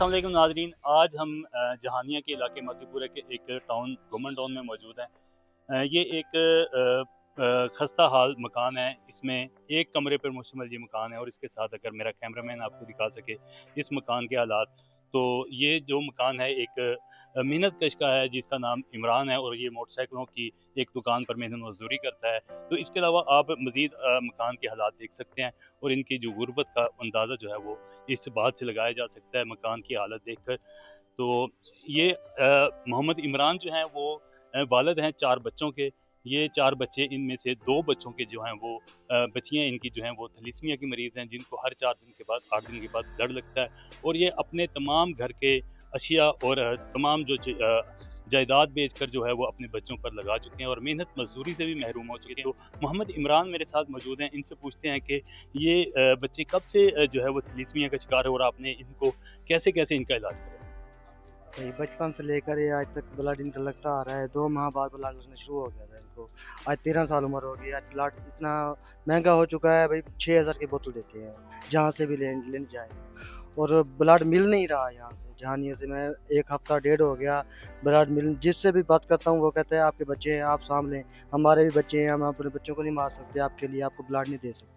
अस्सलाम वालेकुम नाज़रीन। आज हम जहानिया के इलाके मसीपुरा के एक टाउन घुमन टाउन में मौजूद हैं। ये एक खस्ता हाल मकान है। इसमें एक कमरे पर मुश्तमिल ये मकान है और इसके साथ अगर मेरा कैमरामैन आपको दिखा सके इस मकान के हालात, तो ये जो मकान है एक मेहनत कश का है जिसका नाम इमरान है और ये मोटरसाइकिलों की एक दुकान पर मेहनत मजदूरी करता है। तो इसके अलावा आप मज़ीद मकान के हालात देख सकते हैं और इनकी जो गुर्बत का अंदाज़ा जो है वो इस बात से लगाया जा सकता है मकान की हालत देखकर। तो ये मोहम्मद इमरान जो हैं वो वालिद हैं 4 बच्चों के। ये 4 बच्चे, इनमें से 2 बच्चों के जो हैं वो बच्चियाँ इनकी जो हैं वो थैलेसीमिया की मरीज़ हैं जिनको हर 4 दिन के बाद 8 दिन के बाद ब्लड लगता है। और ये अपने तमाम घर के अशिया और तमाम जो जायदाद बेचकर जो है वो अपने बच्चों पर लगा चुके हैं और मेहनत मजदूरी से भी महरूम हो चुके हैं। तो मोहम्मद इमरान मेरे साथ मौजूद हैं। इनसे पूछते हैं कि ये बच्चे कब से जो है वो थैलेसीमिया का शिकार है और आपने इनको कैसे कैसे इनका इलाज करा? भाई बचपन से लेकर ये आज तक ब्लड इनका लगता आ रहा है। 2 माह बाद ब्लड लगना शुरू हो गया था इनको। आज 13 साल उम्र हो गई। आज ब्लड इतना महंगा हो चुका है भाई, 6000 की बोतल देते हैं जहाँ से भी लेने जाए, और ब्लड मिल नहीं रहा यहाँ से। जहानिया से मैं 1 हफ्ता डेढ़ हो गया, ब्लड मिल जिससे भी बात करता हूँ वो कहते हैं आपके बच्चे हैं, आप सामभ लें। हमारे भी बच्चे हैं, हम अपने बच्चों को नहीं मार सकते, आपके लिए आपको ब्लड नहीं दे सकते।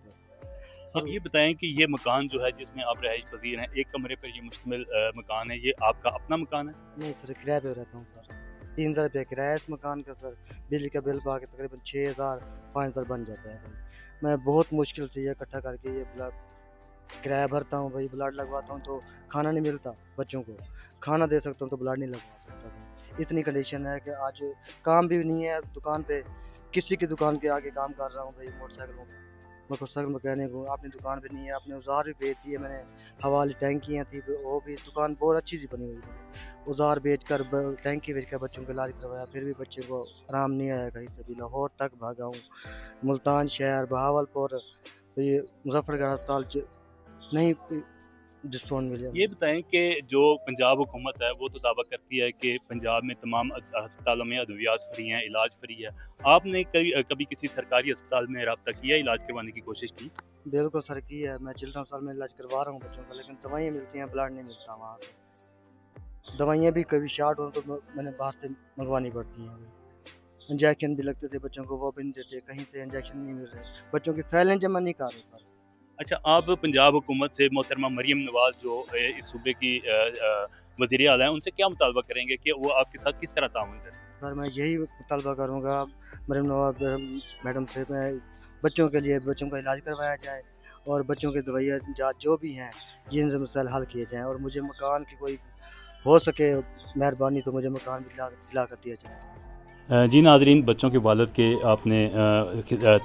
अब ये बताएं कि ये मकान जो है जिसमें आप रहाइश पजीर हैं, एक कमरे पर ये मुश्तमिल मकान है, ये आपका अपना मकान है? नहीं सर, किराए पे रहता हूँ सर। 3000 रुपया किराया है इस मकान का सर। बिजली का बिल पा के तकरीबन 6000 5000 बन जाता है भाई। मैं बहुत मुश्किल से ये इकट्ठा करके ये ब्लड किराया भरता हूँ भाई। ब्लड लगवाता हूँ तो खाना नहीं मिलता, बच्चों को खाना दे सकता हूँ तो ब्लड नहीं लगवा सकता भाई। इतनी कंडीशन है कि आज काम भी नहीं है दुकान पे। किसी की दुकान के आगे काम कर रहा हूँ भाई। मोटरसाइकिल मैकेनिक हूँ, अपनी दुकान पे नहीं है। अपने औजार भी बेच दिए मैंने। हवाले टैंकियाँ थी वो भी, दुकान बहुत अच्छी सी बनी हुई थी। औजार बेच कर टैंकी बेच कर बच्चों का इलाज करवाया, फिर भी बच्चे को आराम नहीं आया। कहीं से भी लाहौर तक भागा हूँ, मुल्तान शहर, बहावलपुर, तो ये मुजफ्फरगढ़ अस्पताल नहीं डिस्काउंट मिले। ये बताएं कि जो पंजाब हुकूमत है वो तो दावा करती है कि पंजाब में तमाम अस्पतालों में अद्वियात फ्री हैं, इलाज फ्री है। आपने कभी किसी सरकारी अस्पताल में रब्ता किया, इलाज करवाने की कोशिश की? बिल्कुल सर की है। मैं चिल्ड्रन हॉस्पिटल में इलाज करवा रहा हूँ बच्चों का, लेकिन दवाइयाँ मिलती हैं, ब्लड नहीं मिलता वहाँ से। दवाइयाँ भी कभी शार्ट हो तो मैंने बाहर से मंगवानी पड़ती हैं। इंजेक्शन भी लगते थे बच्चों को, वो भी नहीं देते। कहीं से इंजेक्शन नहीं मिल रहे, बच्चों की फाइलें जमा नहीं कर रहे सर। अच्छा, आप पंजाब हुकूमत से मोहतरमा मरियम नवाज़ जो इस सूबे की वज़ीर आला हैं, उनसे क्या मुतालबा करेंगे कि वो आपके साथ किस तरह ताउन करें? सर मैं यही मुतालबा करूँगा मरियम नवाज़ मैडम से, मैं बच्चों के लिए बच्चों का इलाज करवाया जाए और बच्चों की दवाइयाँ जो भी हैं ये मसाइल हल किए जाएँ, और मुझे मकान की कोई हो सके मेहरबानी तो मुझे मकान भी दिला कर दिया जाए। जी नाज़रीन, बच्चों के वालिद के आपने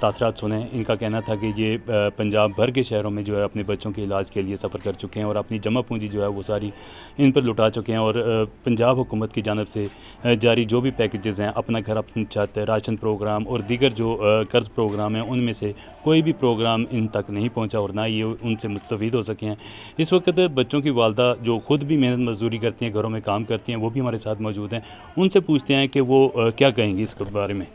तासरात सुने। इनका कहना था कि ये पंजाब भर के शहरों में जो है अपने बच्चों के इलाज के लिए सफ़र कर चुके हैं और अपनी जमा पूंजी जो है वो सारी इन पर लुटा चुके हैं। और पंजाब हुकूमत की जानब से जारी जो भी पैकेजेस हैं, अपना घर अपनी छत, राशन प्रोग्राम और दीगर जो कर्ज़ प्रोग्राम हैं, उनमें से कोई भी प्रोग्राम इन तक नहीं पहुँचा और ना ये उनसे मुस्तफ़ीद हो सके हैं। इस वक्त बच्चों की वालदा जो ख़ुद भी मेहनत मजदूरी करती हैं, घरों में काम करती हैं, वो भी हमारे साथ मौजूद हैं। उनसे पूछते हैं कि वो क्या कहेंगी इस बारे में।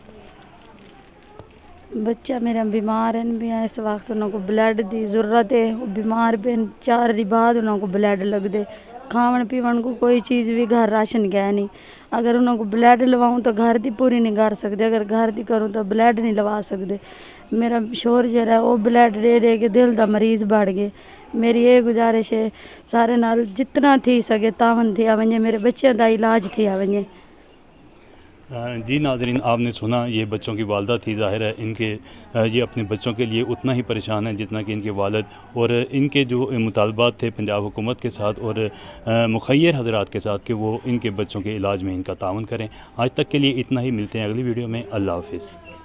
बच्चा मेरा बीमार है, इस वक्त उन्होंने ब्लड की ज़रूरत है। वो बीमार पे 4 दिन बाद उन्होंने ब्लड लगते। खावन पीवन को कोई चीज़ भी घर राशन गया नहीं। अगर उन्होंने ब्लड लवाऊँ तो घर की पूरी नहीं कर सकते, अगर घर की करूँ तो ब्लड नहीं लवा सकते। मेरा शोर जरा है वो ब्लड दे के दिल का मरीज़ बढ़ गए। मेरी ये गुजारिश है सारे नाल जितना थी सके तावन थी वजे, मेरे बच्चों का इलाज थी वजे। जी नाज़रीन, आपने सुना, ये बच्चों की वालदा थी। ज़ाहिर है इनके ये अपने बच्चों के लिए उतना ही परेशान हैं जितना कि इनके वालिद, और इनके जो मुतालबात थे पंजाब हुकूमत के साथ और मुखय्यर हज़रात के साथ कि वो इनके बच्चों के इलाज में इनका ताउन करें। आज तक के लिए इतना ही। मिलते हैं अगली वीडियो में। अल्लाह हाफ़िज़।